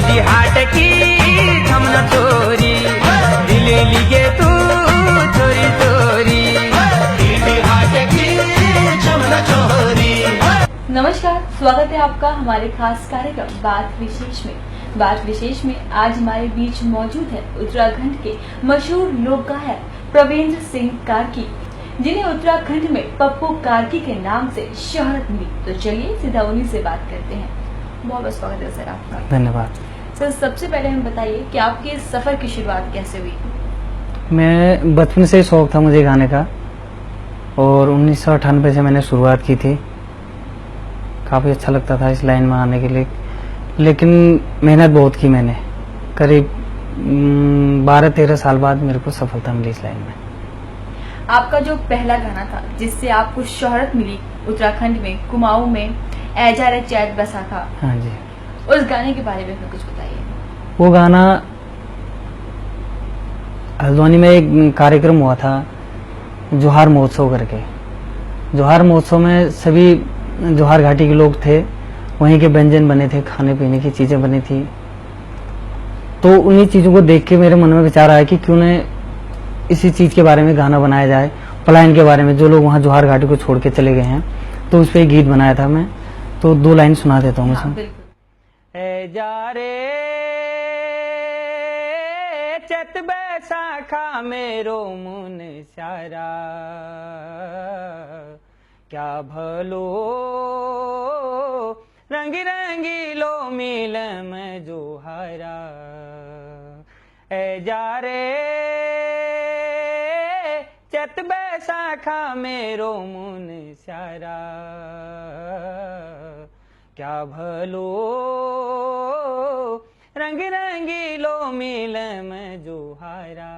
दीदी हाट की थमना चोरी दिल लिगे तू चोरी चोरी दीदी हाट की थमना चोरी। नमस्कार, स्वागत है आपका हमारे खास कार्यक्रम बात विशेष में। बात विशेष में आज हमारे बीच मौजूद है उत्तराखंड के मशहूर लोक गायक प्रवींद्र सिंह कार्की, जिन्हें उत्तराखंड में पप्पू कार्की के नाम से शोहरत मिली। तो चलिए सीधा उन्हीं से बात करते हैं। बहुत बहुत स्वागत है सर आपका। धन्यवाद सर, सबसे पहले हमें बताइए कि आपके इस सफर की शुरुआत कैसे हुई? मैं बचपन से ही शौक था मुझे गाने का और 1998 से मैंने शुरुआत की थी। काफ़ी अच्छा लगता था इस लाइन में आने के लिए, लेकिन मेहनत बहुत की मैंने। करीब 12-13 साल बाद मेरे को सफलता मिली इस लाइन में। आपका जो पहला गाना था जिससे आपको शोहरत मिली उत्तराखंड में, कुमाऊं में, ऐजा रे चैत बसा था, हाँ जी, उस गाने के बारे में हमें कुछ बताइए। वो गाना हल्द्वानी में एक कार्यक्रम हुआ था जोहार महोत्सव करके। जोहार महोत्सव में सभी जोहार घाटी के लोग थे, वहीं के व्यंजन बने थे, खाने पीने की चीज़ें बनी थी। तो उन्हीं चीज़ों को देख के मेरे मन में विचार आया कि क्यों न इसी चीज़ के बारे में गाना बनाया जाए, पलायन के बारे में, जो लोग वहाँ जोहार घाटी को छोड़ के चले गए हैं। तो उस पर एक गीत बनाया था मैं, तो 2 लाइन सुना देता हूँ हाँ, मैं। जा रे चत बैसाखा मेरो मुन सारा, क्या भलो रंगी रंगीलो मिल में जोहारा। ए जा रे चत बैसाखा मेरो मुन सारा, क्या भलो रंग रंगीलो मिल में जोहारा।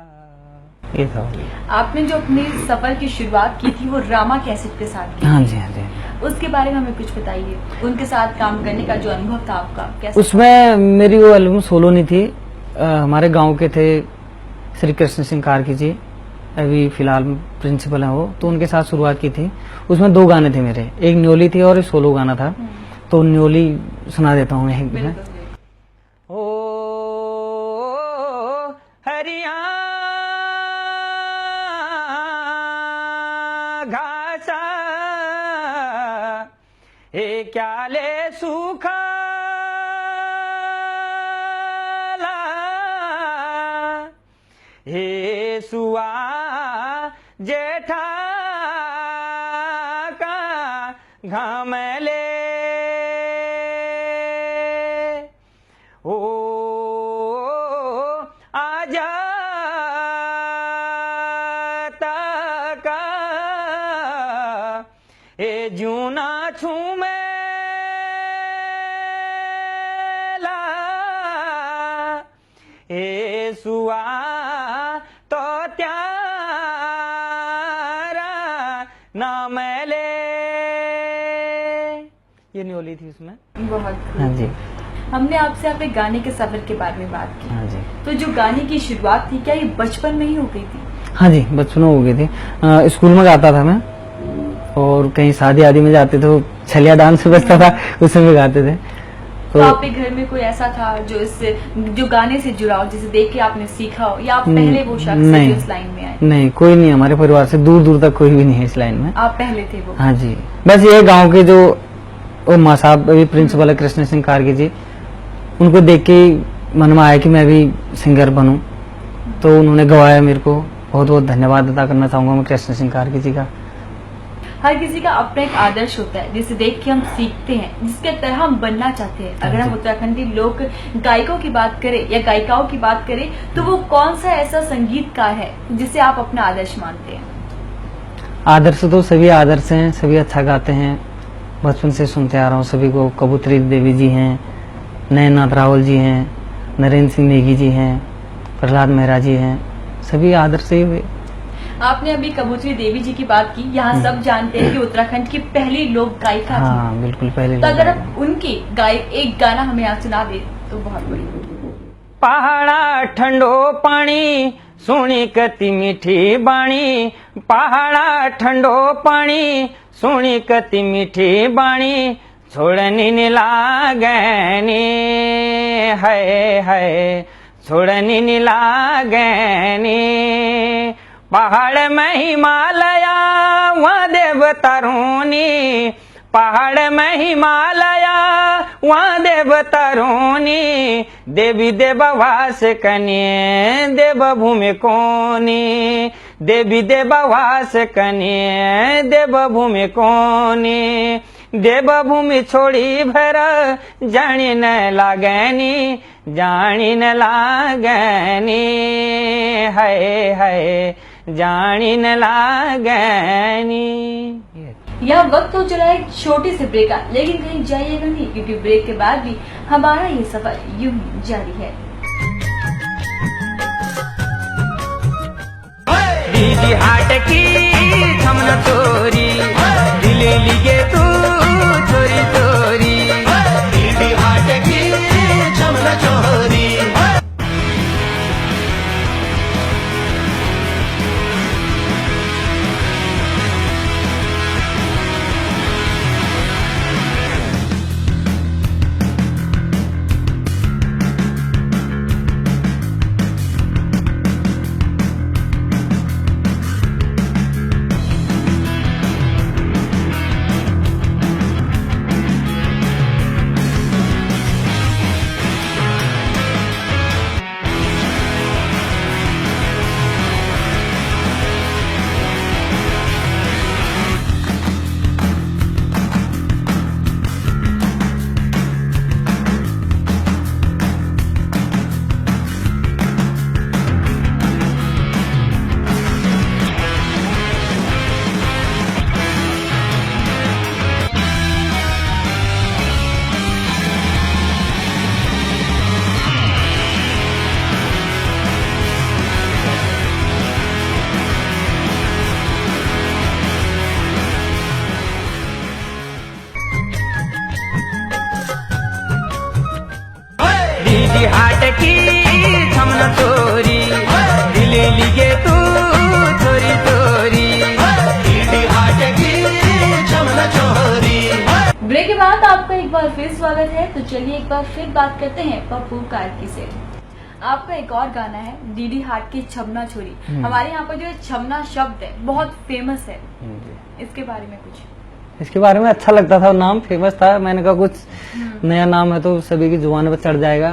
ये था। आपने जो अपने सफर की शुरुआत की थी वो रामा कैसेट के साथ की। हाँ जी, हाँ जी। उसके बारे में हमें कुछ बताइए, उनके साथ काम करने का जो अनुभव था आपका कैसा? उसमें मेरी वो एल्बम सोलो नहीं थी। हमारे गांव के थे श्री कृष्ण सिंह कार्की जी, अभी फिलहाल प्रिंसिपल हैं वो, तो उनके साथ शुरुआत की थी। उसमें 2 गाने थे मेरे, एक न्योली थी और एक सोलो गाना था। तो न्योली सुना देता हूँ एक मैं। ओ हरिया घासा ए क्या ले सूखा हे सुआ जेठा का घाम ले ओ आजा तका ए जूना छूमे ए सुआ तो त्यारा नाम ले। ये न्योली थी उसमें। बहुत। हाँ जी। हमने आपसे आपके गाने के सफर के बारे में बात की। हाँ जी। तो जो गाने की शुरुआत थी, क्या ये बचपन में ही हो गई थी? हाँ जी, बचपन में हो गई थी। स्कूल में गाता था मैं, और कहीं शादी आदि में जाते थे तो छलिया डांस बजता था, उसमें भी गाते थे। तो आपके घर में कोई ऐसा था जो इससे, जो गाने से जुड़ा हो, जिसे देख के आपने सीखा हो, या आप पहले वो शख्स थे जो इस लाइन में आए? नहीं, कोई नहीं, हमारे परिवार से दूर दूर तक कोई भी नहीं है इस लाइन में। आप पहले थे वो? हाँ जी, बस ये गांव के जो माँ साहब अभी प्रिंसिपल है कृष्ण सिंह कार्की जी, उनको देख के मन में आया कि मैं भी सिंगर बनूं, तो उन्होंने गवाया मेरे को। बहुत बहुत धन्यवाद अदा करना चाहूंगा मैं कृष्ण सिंह कार्की जी का। हर किसी का अपना एक आदर्श होता है जिसे देख के हम सीखते हैं, जिसके तरह हम बनना चाहते हैं। अगर हम उत्तराखंडी लोक गायकों की बात करें या गायिकाओं की बात करें, तो वो कौन सा ऐसा संगीतकार है जिसे आप अपना आदर्श मानते हैं? आदर्श तो सभी आदर्श हैं, सभी अच्छा गाते हैं, बचपन से सुनते आ रहा हूँ सभी को। कबूतरी देवी जी हैं, नयननाथ रावल जी हैं, नरेंद्र सिंह नेगी जी हैं, प्रहलाद मेहरा जी हैं, सभी आदर्श ही हुए। आपने अभी कबूतरी देवी जी की बात की। यहाँ सब जानते हैं कि उत्तराखंड की पहली लोक गायिका थी। हाँ, बिल्कुल पहले। तो अगर आप उनकी एक गाना हमें आज सुना दे तो बहुत बढ़िया। पहाड़ा ठंडो पानी सोनी कति मीठी बाणी, पहाड़ा ठंडो पानी सोनी कति मीठी बाणी, छोड़नी न लागनी है छोड़नी न लागनी पहाड़ में हिमालया वहाँ देव तरुणी पहाड़ में हिमालया वहाँ देव तरुणी देवी देववास कन्ये देव भूमि कोनी देवी देववास कन्ये देव भूमि कोनी देव भूमि छोड़ी भर जानी न लागनी जानी न लागनी है जानी न लागनी। यह वक्त हो चला एक छोटी सी ब्रेक का, लेकिन कहीं जाइएगा नहीं क्योंकि ब्रेक के बाद भी हमारा ये सफर यूं ही जारी है। दीदी हाट की थमन चोरी दिल लिगे तू चोरी चोरी दीदी हाट की थमन चोरी। दीदी हाट की थमन चोरी दिल लिगे तू चोरी चोरी दीदी हाट की थमन चोरी। ब्रेक के बाद आपका एक बार फिर स्वागत है। तो चलिए एक बार फिर बात करते हैं पप्पू कार्की से। आपका एक और गाना है दीदी हाट की छमना छोरी। हमारे यहाँ पर जो छमना शब्द है बहुत फेमस है, इसके बारे में कुछ? इसके बारे में अच्छा लगता था, नाम फेमस था, मैंने कहा कुछ नया नाम है तो सभी की जुबान पे चढ़ जाएगा,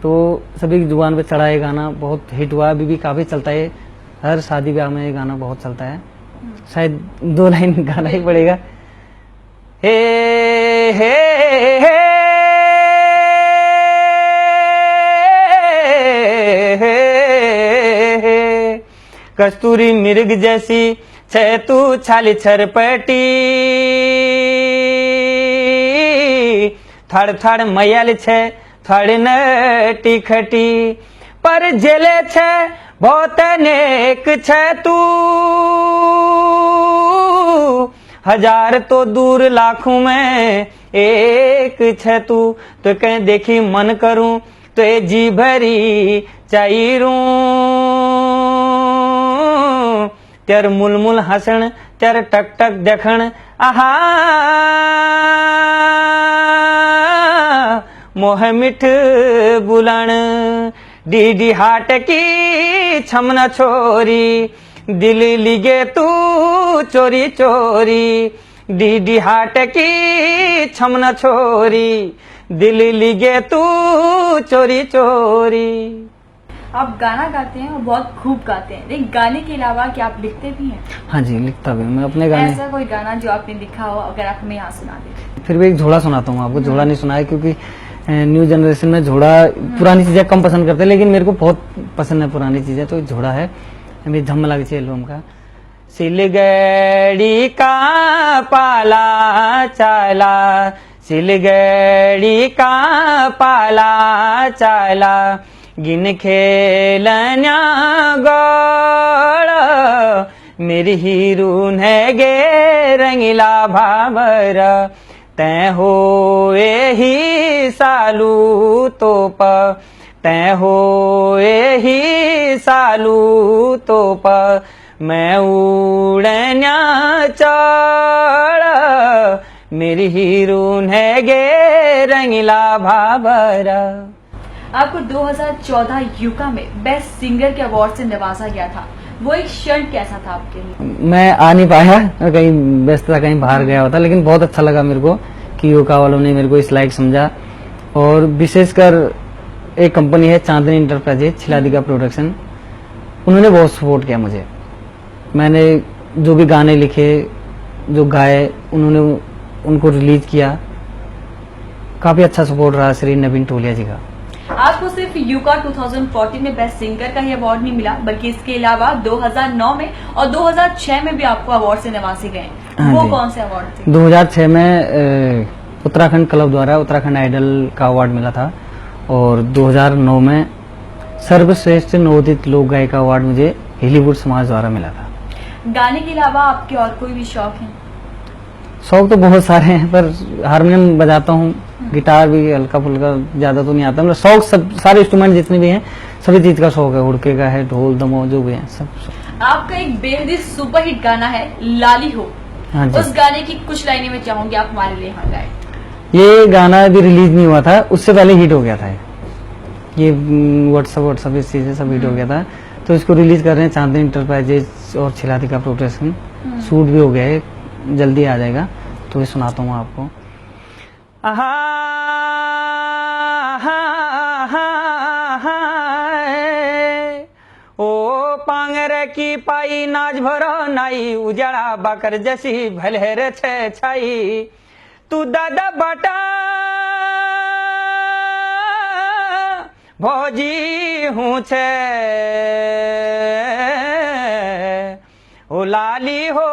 तो सभी की जुबान पे चढ़ा ये गाना, बहुत हिट हुआ, अभी भी काफी चलता है, हर शादी ब्याह में ये गाना बहुत चलता है। शायद 2 लाइन गाना ही पड़ेगा। हे हे हे हे कस्तूरी मिर्ग जैसी छे तू छाली छरपटी थड़ थड़ मैयल छे थड़ नटी खटी पर जेले छे बहुत नेक छे तू 1000 तो दूर लाखों में एक छे तू तो कहीं देखी मन करूं तो ये जी भरी चाहिरू तेर मुलमुल हसन तेर टक टक देखण आहा मोह मिठ बुलाण डीडी हाट की छमना छोरी दिल लिगे तू चोरी चोरी डीडी हाट की छमना छोरी दिल लिगे तू चोरी चोरी। आप गाना गाते हैं और बहुत खूब गाते हैं, लेकिन गाने के अलावा क्या आप लिखते भी हैं? हाँ जी, लिखता भी मैं अपने गाने। ऐसा कोई गाना जो आपने लिखा हो अगर आप हमें यहाँ सुना दें? फिर भी एक झोड़ा सुनाता हूँ आपको। झोड़ा नहीं सुना है क्योंकि न्यू जनरेशन में झोड़ा पुरानी चीजें कम पसंद करते हैं, लेकिन मेरे को बहुत पसंद है पुरानी चीजें, तो झोड़ा है मेरी धम्म लग चाहिए एल्बम का। सिलगड़ी का पाला चाला सिलगड़ी का पाला चाला गिन खेलन्या गौड़ मेरी हीरून है गे रंगीला भावर तै हो ही सालू तोप तै हो ही सालू तोप मैं उड़न्या चढ़ मेरी हीरून है गे रंगीला भावरा। आपको 2014 यूका में बेस्ट सिंगर के अवार्ड से नवाजा गया था, वो एक क्षण कैसा था आपके लिए? मैं आ नहीं पाया, कहीं व्यस्त था, कहीं बाहर गया होता, लेकिन बहुत अच्छा लगा मेरे को कि यूका वालों ने मेरे को इस लायक समझा। और विशेषकर एक कंपनी है चांदनी इंटरप्राइजेज छिलादिका प्रोडक्शन, उन्होंने बहुत सपोर्ट किया मुझे। मैंने जो भी गाने लिखे, जो गाए, उन्होंने उनको रिलीज किया। काफी अच्छा सपोर्ट रहा श्री नवीन टोलिया जी का। आपको सिर्फ यूका 2014 में बेस्ट सिंगर का ही अवार्ड नहीं मिला, बल्कि इसके अलावा 2009 में और 2006 में भी आपको अवार्ड से नवाजे गए। वो कौन से अवार्ड थे? 2006 में उत्तराखंड क्लब द्वारा उत्तराखंड आइडल का अवार्ड मिला था, और 2009 में सर्वश्रेष्ठ नवोदित लोक गायक का अवार्ड मुझे हिलीवुड समाज द्वारा मिला था। गाने के अलावा आपके और कोई भी शौक है? शौक तो बहुत सारे हैं, पर हारमोनियम बजाता हूँ, गिटार भी हल्का फुल्का, ज्यादा तो नहीं आता। मतलब शौक सब सारे इंस्ट्रूमेंट जितने भी हैं सभी चीज का शौक है, हुड़के का है, ढोल दमो जो भी है सब। आपका एक बेहद ही सुपरहिट गाना है लाली हो, हाँ जी। उस गाने की कुछ लाइनें मैं चाहूंगी आप हमारे लिए यहाँ गाएं। ये गाना अभी रिलीज नहीं हुआ था, उससे पहले हिट हो गया था। ये व्हाट्सएप इस चीजें सब हिट हो गया था, तो इसको रिलीज कर रहे हैं चांदनी इंटरप्राइजेज और छिलादिका प्रोडक्शन। शूट भी हो गया है, जल्दी आ जाएगा, तो ये सुनाता हूँ आपको। ओ पांगर की पाई नाच भरो नाई, उजाड़ा बाकर जैसी भलेर छे छाई, तू दादा बाटा भौजी हूँ छे, ओ लाली हो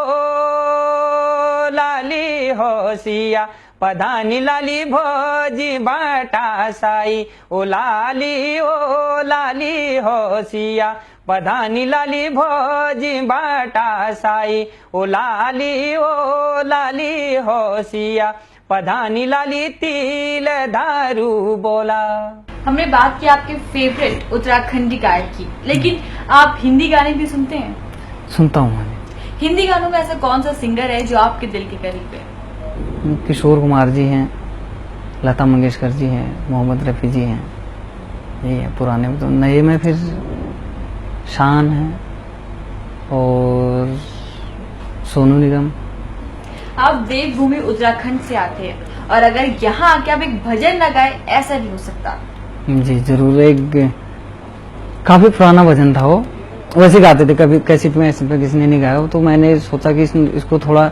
सिया पधानी लाली भोजी बाटा साई, ओ लाली हो सिया पधानी लाली भोजी बाटा साई, ओ लाली हो सिया पधानी लाली तिल दारू बोला। हमने बात की आपके फेवरेट उत्तराखंडी गायक की, लेकिन आप हिंदी गाने भी सुनते हैं? सुनता हूँ। हिंदी गानों में ऐसा कौन सा सिंगर है जो आपके दिल के करीब है? किशोर कुमार जी हैं, लता मंगेशकर जी हैं, मोहम्मद रफ़ी जी हैं, यही है पुराने में। तो नए में फिर शान है और सोनू निगम। आप देवभूमि उत्तराखंड से आते हैं, और अगर यहाँ आके आप एक भजन न गाए, ऐसा नहीं हो सकता। जी जरूर, एक काफी पुराना भजन था वो, वैसे गाते थे, कभी कैसेट में ऐसे पे किसी ने नहीं गाया हो, तो मैंने सोचा कि इसको थोड़ा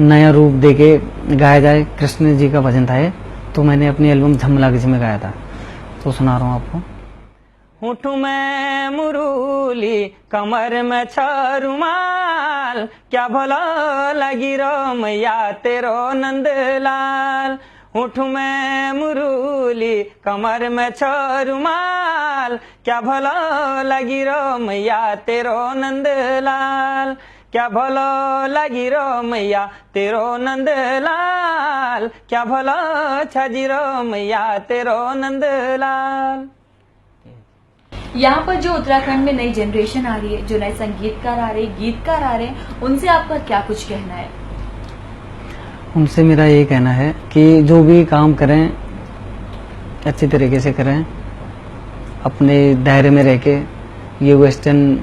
नया रूप देके गाया जाए। कृष्ण जी का भजन था ये, तो मैंने अपनी एल्बम झमला किसी में गाया था, तो सुना रहा हूँ आपको। होठ में मुरूली कमर में छरुमाल, क्या भला लगी रो मैया तेरो नंदलाल। होठ में मुरूली कमर में छरुमाल, क्या भला लगी रो मैया तेरो नंदलाल, क्या भलो लगी रो मैया तेरो नंदलाल, क्या भलो छजी रो मैया तेरो नंदलाल। यहाँ पर जो उत्तराखंड में नई जनरेशन आ रही है, जो नए संगीतकार आ रहे हैं, गीतकार आ रहे हैं, उनसे आपका क्या कुछ कहना है? उनसे मेरा ये कहना है कि जो भी काम करें अच्छी तरीके से करें, अपने दायरे में रह के। ये वेस्टर्न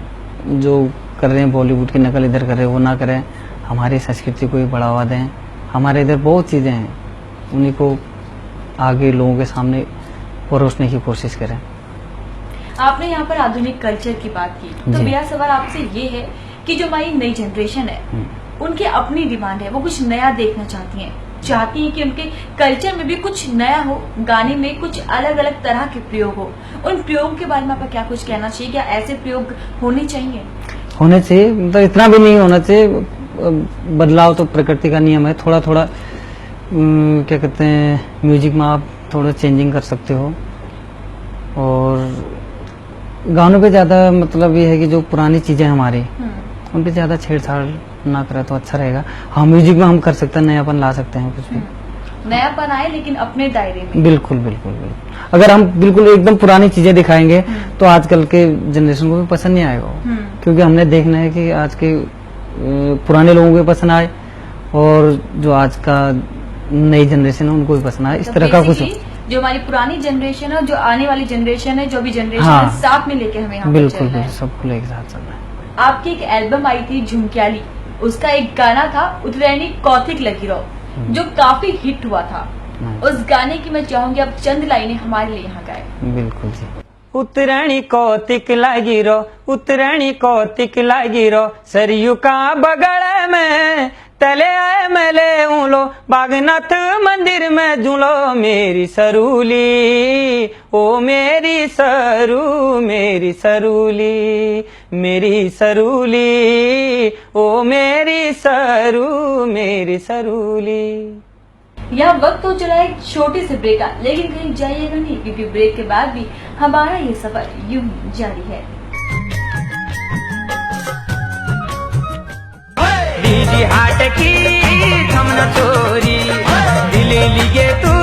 जो कर रहे हैं, बॉलीवुड की नकल इधर कर रहे हैं, वो ना करें। हमारी संस्कृति को भी बढ़ावा दें। हमारे इधर बहुत चीज़ें हैं, उन्हीं को आगे लोगों के सामने परोसने की कोशिश करें। आपने यहाँ पर आधुनिक कल्चर की बात की, तो मेरा सवाल आपसे ये है कि जो हमारी नई जनरेशन है, उनकी अपनी डिमांड है, वो कुछ नया देखना चाहती हैं कि उनके कल्चर में भी कुछ नया हो, गाने में कुछ अलग अलग तरह के प्रयोग हो। उन प्रयोग के बारे में आपका क्या कुछ कहना चाहिए? क्या ऐसे प्रयोग होने चाहिए? होने चाहिए, मतलब इतना भी नहीं होना चाहिए। बदलाव तो प्रकृति का नियम है। थोड़ा थोड़ा क्या कहते हैं, म्यूजिक में आप थोड़ा चेंजिंग कर सकते हो। और गानों पे ज्यादा मतलब ये है कि जो पुरानी चीजें हमारी, उन पे ज्यादा छेड़छाड़ ना करे तो अच्छा रहेगा। हाँ, म्यूजिक में हम कर सकते हैं, नयापन ला सकते हैं, कुछ भी नयापन आए, लेकिन अपने दायरे में। बिल्कुल बिल्कुल बिल्कुल। अगर हम बिल्कुल एकदम पुरानी चीजें दिखाएंगे तो आजकल के जनरेशन को भी पसंद नहीं आएगा, क्योंकि हमने देखना है कि आज के पुराने लोगों को पसंद आए और जो आज का नई जनरेशन है उनको भी पसंद आए, इस तो तरह का कुछ। basically जो हमारी पुरानी जनरेशन है, जो आने वाली जनरेशन है, जो भी जनरेशन हाँ। है, साथ में लेके हमें यहाँ पे बिल्कुल चलना है। बिल्कुल सबको लेके साथ चल रहा है। आपकी एक एल्बम आई थी झुमक्याली, उसका एक गाना था उतरैनी कौथिक लगी रहो, जो काफी हिट हुआ था। उस गाने की मैं चाहूंगी आप चंद लाइनें हमारे लिए यहाँ गाए। बिल्कुल जी। उतराणी कौतिक लागी रो, उतराणी कौतिक लागी रो, सरयू का बगड़ में तले आए मेले ऊलो, बागनाथ मंदिर में झूलो मेरी सरूली, ओ मेरी सरू मेरी सरूली, मेरी सरूली, ओ मेरी सरू मेरी सरूली। यह वक्त हो चला है एक छोटे से ब्रेक का, लेकिन कहीं जाइएगा नहीं, क्योंकि ब्रेक के बाद भी हमारा ये सफर यूं ही जारी है। बीजी हाट की थमन चोरी, दिल लिए तू